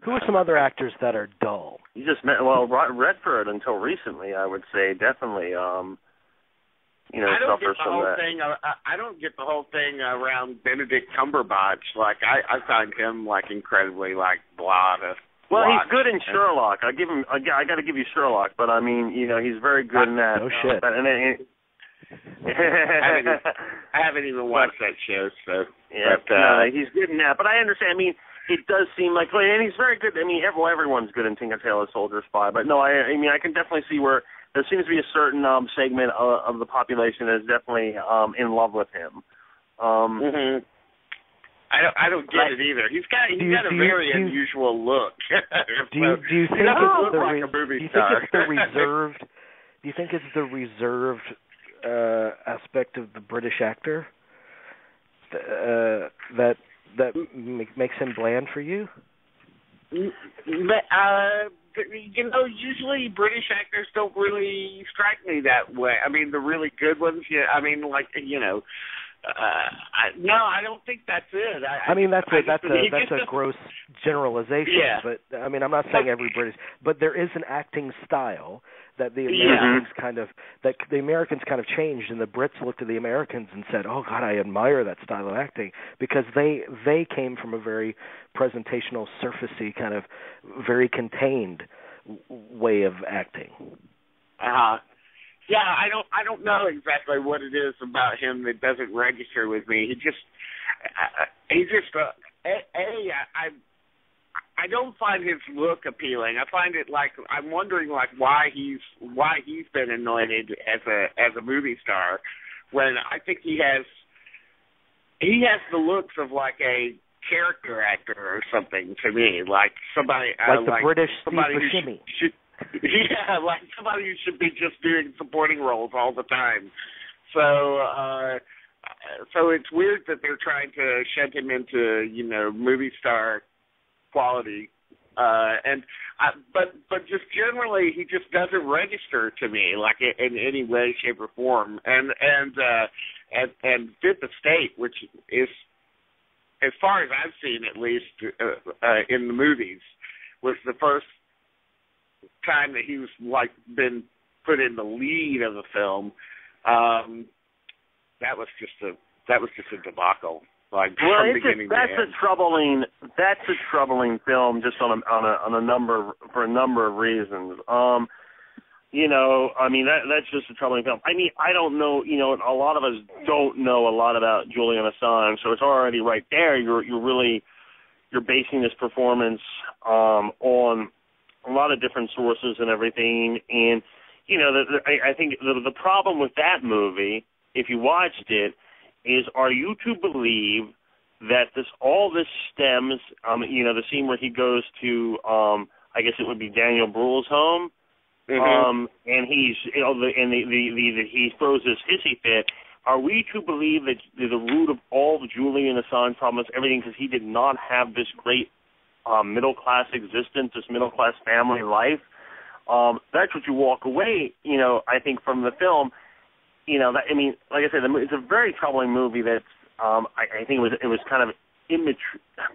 Who are some other actors that are dull? You just met Redford until recently, I would say, definitely. I don't get suffers the from whole that. thing. I don't get the whole thing around Benedict Cumberbatch. Like I find him like incredibly like blah. Well, he's good in Sherlock. I got to give you Sherlock, but I mean, he's very good in that. No shit. I haven't even watched that show, so. Yeah, but, he's good in that. But I understand. I mean, it does seem like, and he's very good. I mean, everyone's good in Tinker Tailor Soldier Spy. But no, I mean, I can definitely see where there seems to be a certain segment of the population that is definitely in love with him. Mm-hmm. I don't get it either. He's got a very unusual look. Do you think it's the like a movie star. reserved? Do you think it's the reserved aspect of the British actor that makes him bland for you? Usually British actors don't really strike me that way. I mean, the really good ones, yeah. I mean, like, no, I don't think that's it. I mean, that's a gross generalization. Yeah. But I mean, I'm not saying every British, but there is an acting style that the Americans the Americans kind of changed, and the Brits looked at the Americans and said, "Oh God, I admire that style of acting," because they came from a very presentational, surfacey kind of very contained way of acting. Yeah, I don't know exactly what it is about him that doesn't register with me. I don't find his look appealing. I find it like I'm wondering like why he's been anointed as a movie star when I think he has the looks of like a character actor or something to me, like somebody like the British Steve Buscemi. Yeah, like somebody who should be just doing supporting roles all the time. So it's weird that they're trying to shed him into, movie star quality. But just generally, he just doesn't register to me, like in any way, shape, or form. And Fifth Estate, which is, as far as I've seen, at least in the movies, was the first time that he was like been put in the lead of the film. That was just a debacle. Like from beginning to end. That's a troubling film, just for a number of reasons. I mean that's just a troubling film. I mean, I don't know. A lot of us don't know a lot about Julian Assange, so it's already right there. You're basing this performance on a lot of different sources and everything, and I think the problem with that movie, if you watched it, is are you to believe that all this stems, the scene where he goes to, I guess it would be Daniel Bruhl's home, and he's, he throws this hissy fit. Are we to believe that the root of all the Julian Assange problems, everything, because he did not have this great middle-class existence, this middle-class family life? That's what you walk away, I think, from the film. Like I said, it's a very troubling movie that I think it was kind of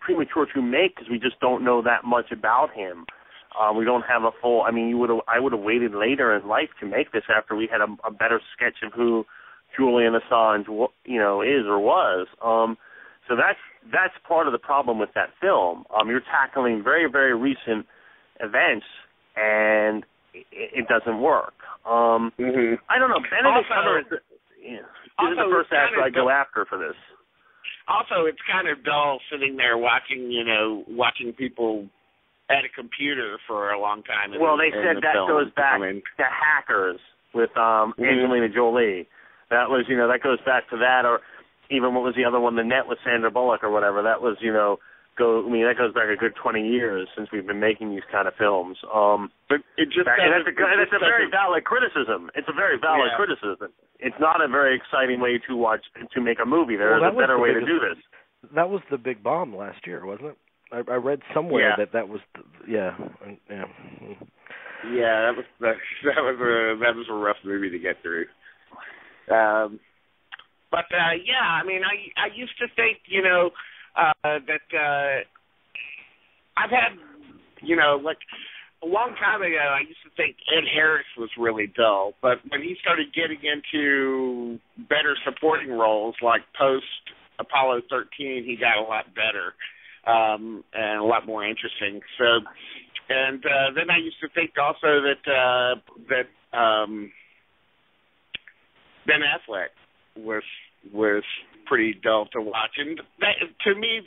premature to make because we just don't know that much about him. We don't have a full. I mean, I would have waited later in life to make this after we had a better sketch of who Julian Assange, is or was. So that's part of the problem with that film. You're tackling very, very recent events, and it doesn't work. I don't know. Benedict Cumberbatch is the first actor I go after for this. Also, it's kind of dull sitting there watching people at a computer for a long time. They said that goes back to Hackers with Angelina Jolie. That was, that goes back to that, or even what was the other one, The Net with Sandra Bullock or whatever. That was, that goes back a good 20 years since we've been making these kind of films. But it just it's a very valid criticism. It's a very valid criticism. It's not a very exciting way to make a movie. There is a better way to do this. That was the big bomb last year, wasn't it? I read somewhere that was Yeah, that was a rough movie to get through. I mean, I used to think, that I've had like a long time ago, I used to think Ed Harris was really dull, but when he started getting into better supporting roles, like post Apollo 13, he got a lot better and a lot more interesting. So, and then I used to think also that Ben Affleck was pretty dull to watch, and that, to me,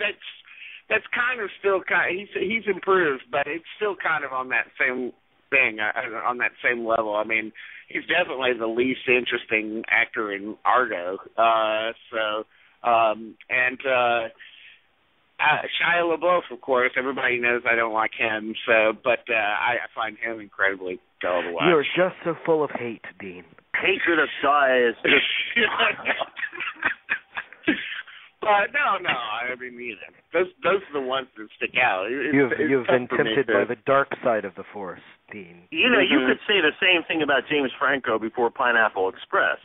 that's kind of still he's improved, but it's still kind of on that same thing, on that same level. I mean, he's definitely the least interesting actor in Argo. Shia LaBeouf, of course, everybody knows I don't like him. But I find him incredibly dull to watch. You're just so full of hate, Dean. Hatred of Shia is just. But no, I mean, those are the ones that stick out. You've been tempted by the dark side of the Force, Dean. You could say the same thing about James Franco before Pineapple Express.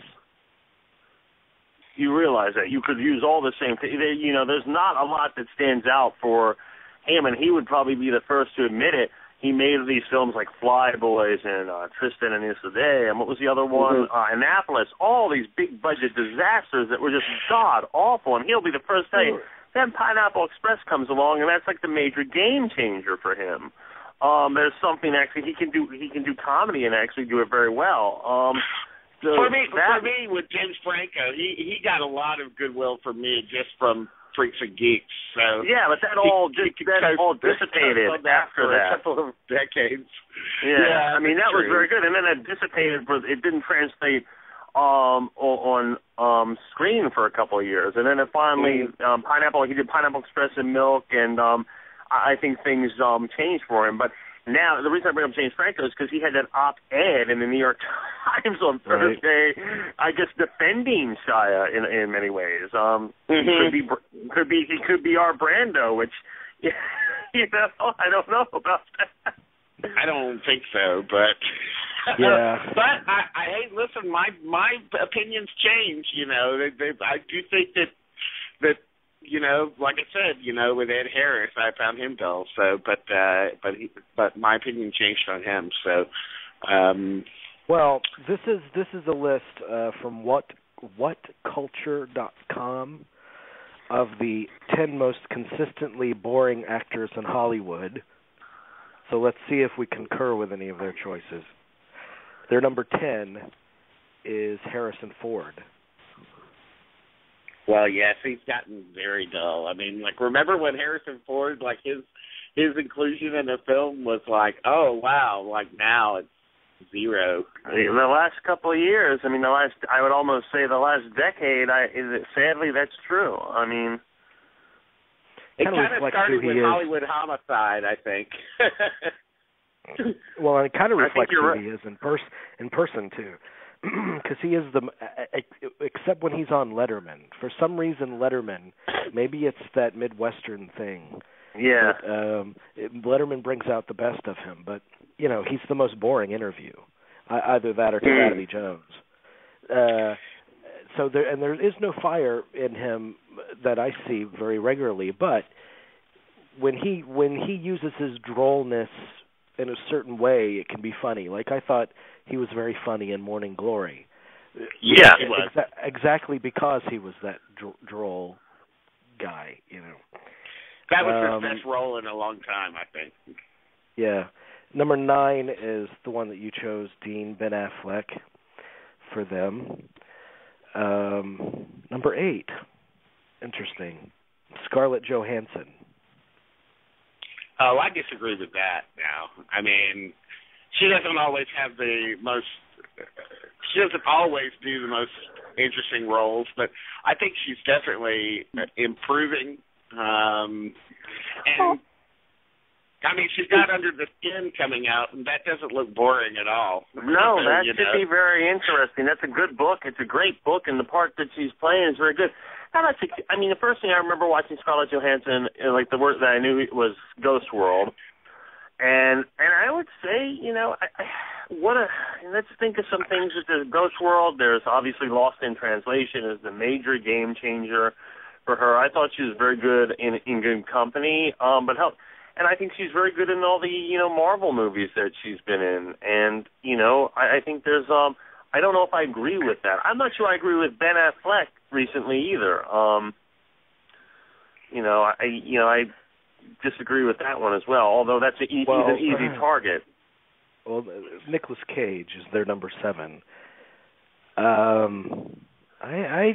You realize that you could use all the same things. There's not a lot that stands out for him, and he would probably be the first to admit it. He made these films like Fly Boys and Tristan and Isolde, and what was the other one? Annapolis. All these big budget disasters that were just god awful, and he'll be the first to tell you. Then Pineapple Express comes along, and that's like the major game changer for him. There's something actually he can do comedy and actually do it very well. For me, with James Franco, he got a lot of goodwill from me just from Freaks and Geeks. So yeah, but that all dissipated after that. A couple of decades. Yeah, I mean that was very good, and then it dissipated. It didn't translate on screen for a couple of years, and then it finally Pineapple. He did Pineapple Express and Milk, and I think things changed for him. But now the reason I bring up James Franco is because he had that op-ed in the New York Times on Thursday, I guess defending Shia in many ways. He could be our Brando, which I don't know about that. I don't think so, but yeah. But I listen. My opinions change. I do think that like I said, with Ed Harris, I found him dull. So, but my opinion changed on him. So, well, this is a list from whatculture.com of the 10 most consistently boring actors in Hollywood. So let's see if we concur with any of their choices. Their number 10 is Harrison Ford. Well, yes, he's gotten very dull. I mean, remember when Harrison Ford, his inclusion in the film was oh, wow, now it's zero. The last couple of years, I would almost say the last decade, sadly, that's true. I mean, it kind of started with Hollywood Homicide, I think. Well, and it kind of reflects who he is in person, too. Because he is except when he's on Letterman. For some reason, Letterman, maybe it's that Midwestern thing. Yeah. Letterman brings out the best of him, but, he's the most boring interview. Either that or Calamity Jones. So there is no fire in him that I see very regularly, but when he uses his drollness in a certain way, it can be funny. I thought he was very funny in Morning Glory. Yeah, he was. Exactly because he was that droll guy, That was his best role in a long time, I think. Yeah. Number 9 is the one that you chose, Dean, Ben Affleck, for them. Number 8, interesting, Scarlett Johansson. Oh, I disagree with that now. I mean, she doesn't always have the most. She doesn't always do the most interesting roles, but I think she's definitely improving. And I mean, she's got Under the Skin coming out, and that doesn't look boring at all. No, that should be very interesting. That's a good book. It's a great book, and the part that she's playing is very good. The first thing I remember watching Scarlett Johansson, the work that I knew was Ghost World. And I would say, let's think of some things with the Ghost World. There's obviously Lost in Translation is the major game changer for her. I thought she was very good in good company. And and I think she's very good in all the, Marvel movies that she's been in. And, I think there's, I don't know if I agree with that. I'm not sure I agree with Ben Affleck recently either. I disagree with that one as well, although that's an easy target. Well, Nicolas Cage is their number 7. I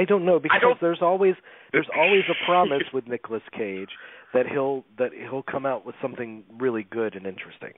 don't know, because there's always a promise with Nicolas Cage that he'll come out with something really good and interesting.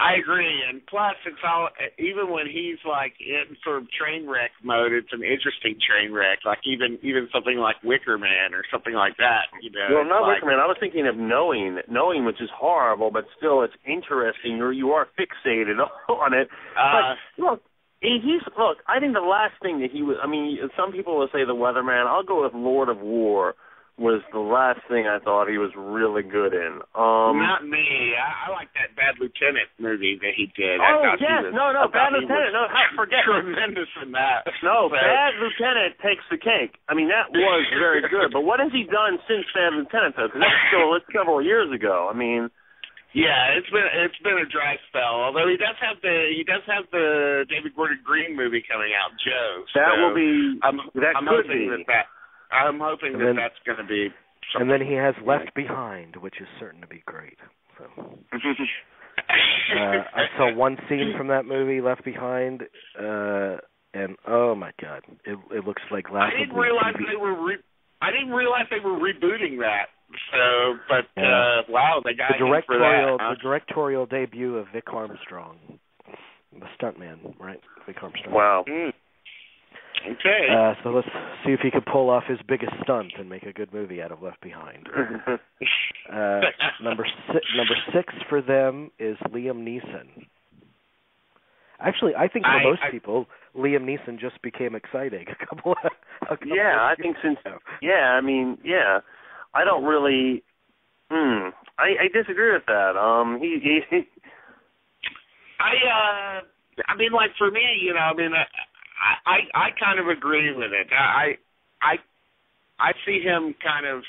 I agree, and plus it's all, even when he's like in sort of train wreck mode, it's an interesting train wreck. Like even something like Wicker Man or something like that. Well, not Wicker Man. I was thinking of Knowing, which is horrible, but still it's interesting. You are fixated on it. But look, I think the last thing that he was. I mean, some people will say The Weatherman. I'll go with Lord of War. Was the last thing I thought he was really good in. Not me. I like that Bad Lieutenant movie that he did. Bad Lieutenant. No, forget tremendous in that. No, Bad Lieutenant takes the cake. I mean, that was very good. But what has he done since Bad Lieutenant, though? Because that's several years ago. I mean. Yeah, it's been a dry spell. Although he does have the David Gordon Green movie coming out, Joe. That will be. I'm hoping that's going to be something. And then he has Left Behind, which is certain to be great. So. I saw one scene from that movie, Left Behind, and oh my God, it looks like last. I didn't realize they were rebooting that. So, but wow, they got him for that. The directorial debut of Vic Armstrong, the stuntman, right? Vic Armstrong. Wow. Okay. So let's see if he can pull off his biggest stunt and make a good movie out of Left Behind. Number 6 for them is Liam Neeson. Actually, I think for most people, Liam Neeson just became exciting a couple I think since ago. I don't really. I disagree with that. I mean, like for me, I kind of agree with it. I see him kind of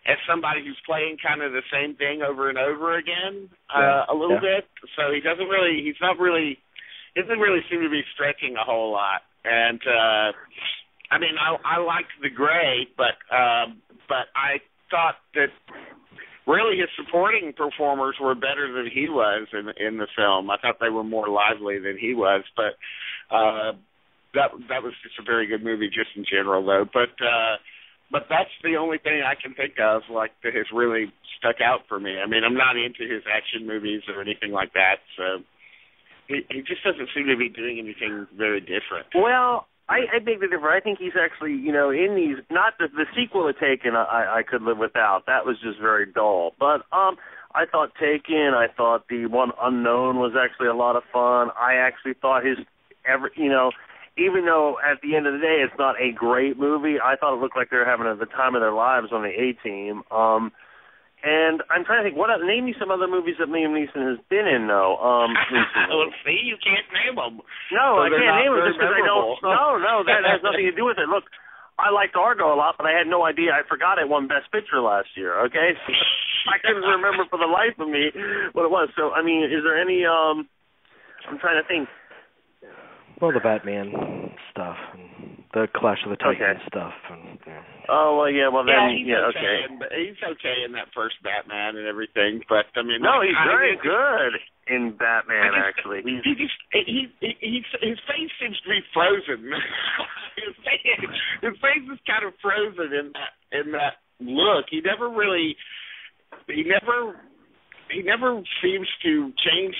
as somebody who's playing kind of the same thing over and over again a little bit. So he doesn't really seem to be stretching a whole lot. And I mean, I liked The Gray, but I thought that really his supporting performers were better than he was in the film. I thought they were more lively than he was, but that was just a very good movie just in general, though. But that's the only thing I can think of like that has really stuck out for me. I mean, I'm not into his action movies or anything like that, so he just doesn't seem to be doing anything very different. Well, I beg to differ. I think he's actually, in these, not the sequel to Taken I could live without. That was just very dull. But I thought Taken, I thought the one Unknown was actually a lot of fun. I actually thought even though at the end of the day it's not a great movie, I thought it looked like they were having the time of their lives on the A-Team. And I'm trying to think, name me some other movies that Liam Neeson has been in, though. Well, see, you can't name them. No, I can't name them just because I don't. No, that has nothing to do with it. Look, I liked Argo a lot, but I had no idea. I forgot it won Best Picture last year, okay? I couldn't remember for the life of me what it was. So, I mean, is there any, I'm trying to think. Well, the Batman stuff and the Clash of the Titans stuff. And, Oh, well, yeah, well, then, he's okay. He's okay in that first Batman and everything, but, I mean... No, he's very good in Batman, actually. His face seems to be frozen. his face is kind of frozen in that look. He never seems to change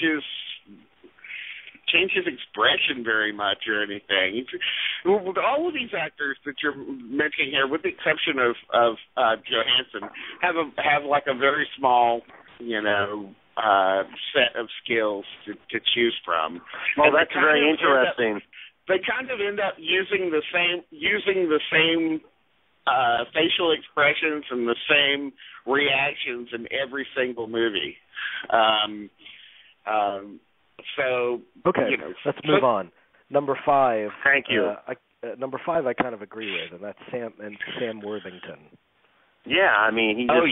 his expression very much or anything. All of these actors that you're mentioning here, with the exception of Johansson, have like a very small, set of skills to choose from. Well, that's very interesting. They kind of end up using the same facial expressions and the same reactions in every single movie. So okay, let's move on. Number 5. Thank you. Number 5, I kind of agree with, and that's Sam Worthington. Yeah, I mean, he just,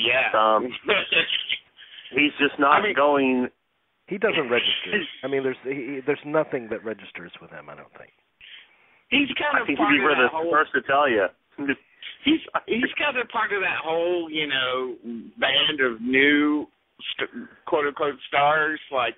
he's just not going. He doesn't register. I mean, there's nothing that registers with him, I don't think. He's kind of part of that whole. First to tell you. He's kind of part of that whole, band of new quote unquote stars. Like,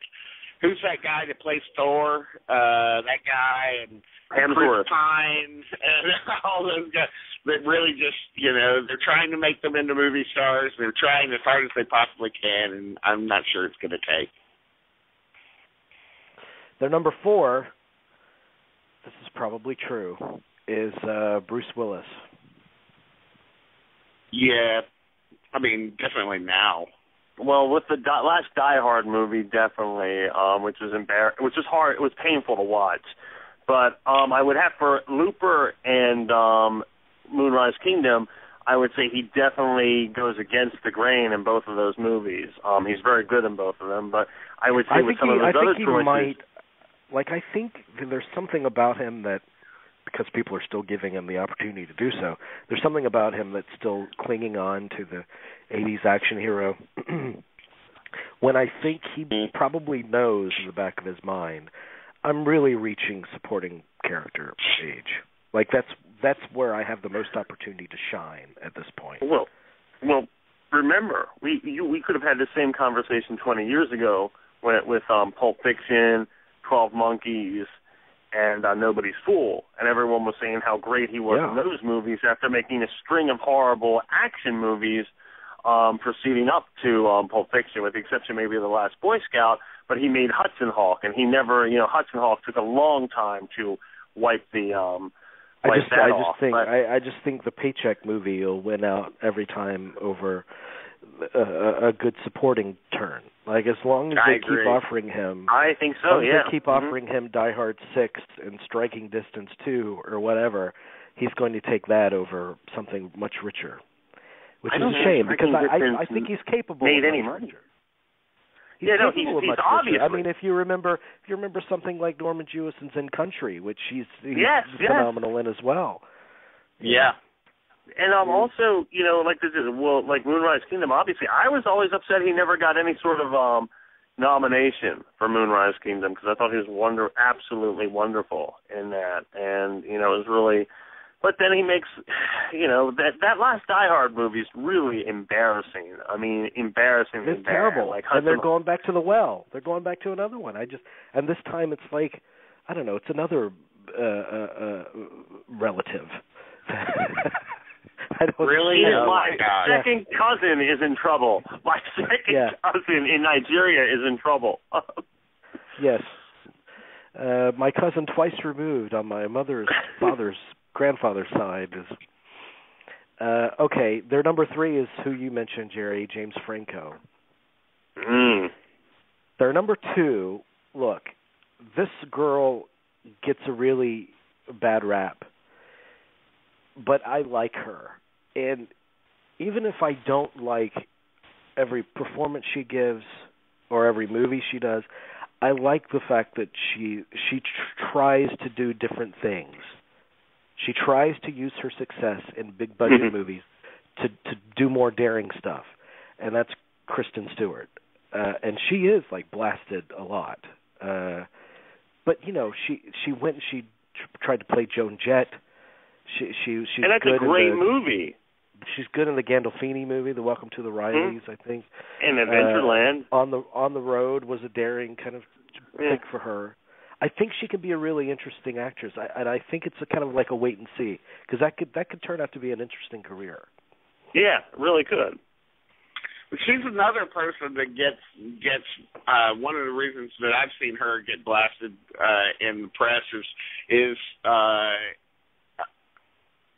who's that guy that plays Thor? That guy and Chris Pine and all those guys that really just, they're trying to make them into movie stars. They're trying as hard as they possibly can, and I'm not sure it's going to take. Their number 4, this is probably true, is Bruce Willis. Yeah, I mean, definitely now. Well, with the last Die Hard movie, definitely, which was hard. It was painful to watch. But I would have for Looper and Moonrise Kingdom, I would say he definitely goes against the grain in both of those movies. He's very good in both of them, but I would say with some of those other choices. I think there's something about him that, because people are still giving him the opportunity to do so, there's something about him that's still clinging on to the 80s action hero. When I think he probably knows in the back of his mind, I'm really reaching supporting character age. Like, that's where I have the most opportunity to shine at this point. Well, remember, we could have had the same conversation 20 years ago with Pulp Fiction, 12 Monkeys, and Nobody's Fool, and everyone was saying how great he was in those movies after making a string of horrible action movies proceeding up to Pulp Fiction, with the exception maybe of The Last Boy Scout, but he made Hudson Hawk, and he never, Hudson Hawk took a long time to wipe the I just think the Paycheck movie will win out every time over a good supporting turn. Like, as long as they keep offering him, I think so. They keep offering him Die Hard 6 and Striking Distance 2 or whatever, he's going to take that over something much richer, which is a shame, because I think he's capable. Made any money? He's obviously. I mean, if you remember something like Norman Jewison's In Country, which he's phenomenal in as well. Yeah. And also, like Moonrise Kingdom, obviously, I was always upset he never got any sort of nomination for Moonrise Kingdom, because I thought he was absolutely wonderful in that. And, it was really... But then he makes, that last Die Hard movie is really embarrassing. I mean, embarrassingly It's terrible. And they're going back to the well. They're going back to another one. And this time it's like, I don't know, it's another relative. I don't really? My second cousin is in trouble. My second cousin in Nigeria is in trouble. Yes. My cousin twice removed on my mother's grandfather's side is... okay, their number 3 is who you mentioned, Jerry, James Franco. Their number 2, look, this girl gets a really bad rap, but I like her. And even if I don't like every performance she gives or every movie she does, I like the fact that she tries to do different things. She tries to use her success in big budget movies to do more daring stuff, and that's Kristen Stewart. And she is blasted a lot. But she went and she tried to play Joan Jett. She's and that's good a great movie. She's good in the Gandolfini movie, The Welcome to the Rileys, I think. And Adventureland. On the Road was a daring kind of pick for her. I think she can be a really interesting actress, and I think it's a kind of like a wait and see, because that could turn out to be an interesting career. Yeah, really could. She's another person that gets one of the reasons that I've seen her get blasted in the press is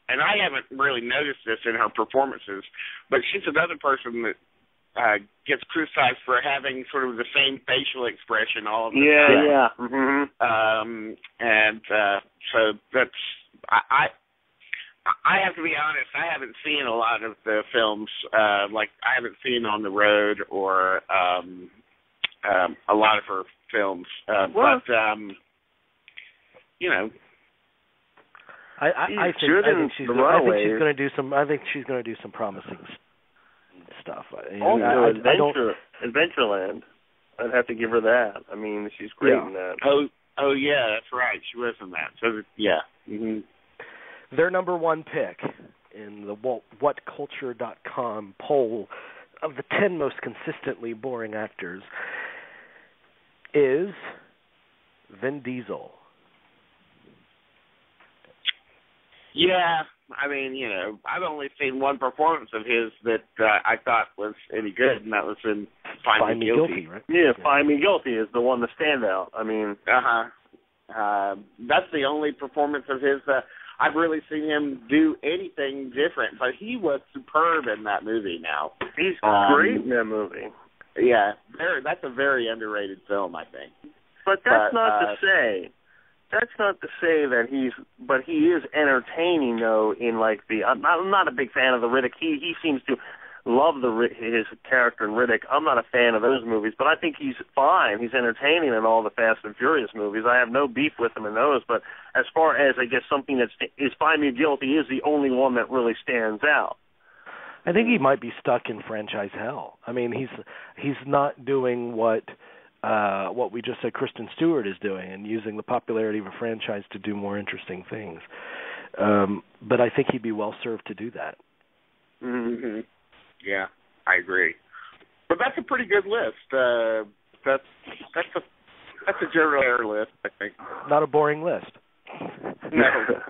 and I haven't really noticed this in her performances, but she's another person that gets criticized for having sort of the same facial expression all of the time. Yeah. Mm-hmm. And so that's I have to be honest. I haven't seen a lot of the films. I haven't seen On the Road or a lot of her films. But I think she's going to do some. I think she's going to do some promising stuff. Adventureland. I'd have to give her that. I mean, she's great in that. Oh yeah, that's right. She was in that. So yeah. Mm-hmm. Their number one pick in the WhatCulture.com poll of the 10 most consistently boring actors is Vin Diesel. Yeah, I mean, I've only seen one performance of his that I thought was any good, and that was in Find Me Guilty. Right? Yeah, Find Me Guilty is the one, the standout. I mean, that's the only performance of his I've really seen him do anything different. But he was superb in that movie. Now he's great in that movie. Yeah, that's a very underrated film, I think. But that's not to say. That's not to say that but he is entertaining though. In like I'm not a big fan of the Riddick. He seems to love his character in Riddick. I'm not a fan of those movies, but I think he's fine. He's entertaining in all the Fast and Furious movies. I have no beef with him in those. But as far as I guess something that is Find Me Guilty is the only one that really stands out. I think he might be stuck in franchise hell. I mean, he's not doing what we just said Kristen Stewart is doing, and using the popularity of a franchise to do more interesting things. But I think he'd be well served to do that. Mm-hmm. Yeah, I agree. But that's a pretty good list. That's a general air list, I think. Not a boring list. No.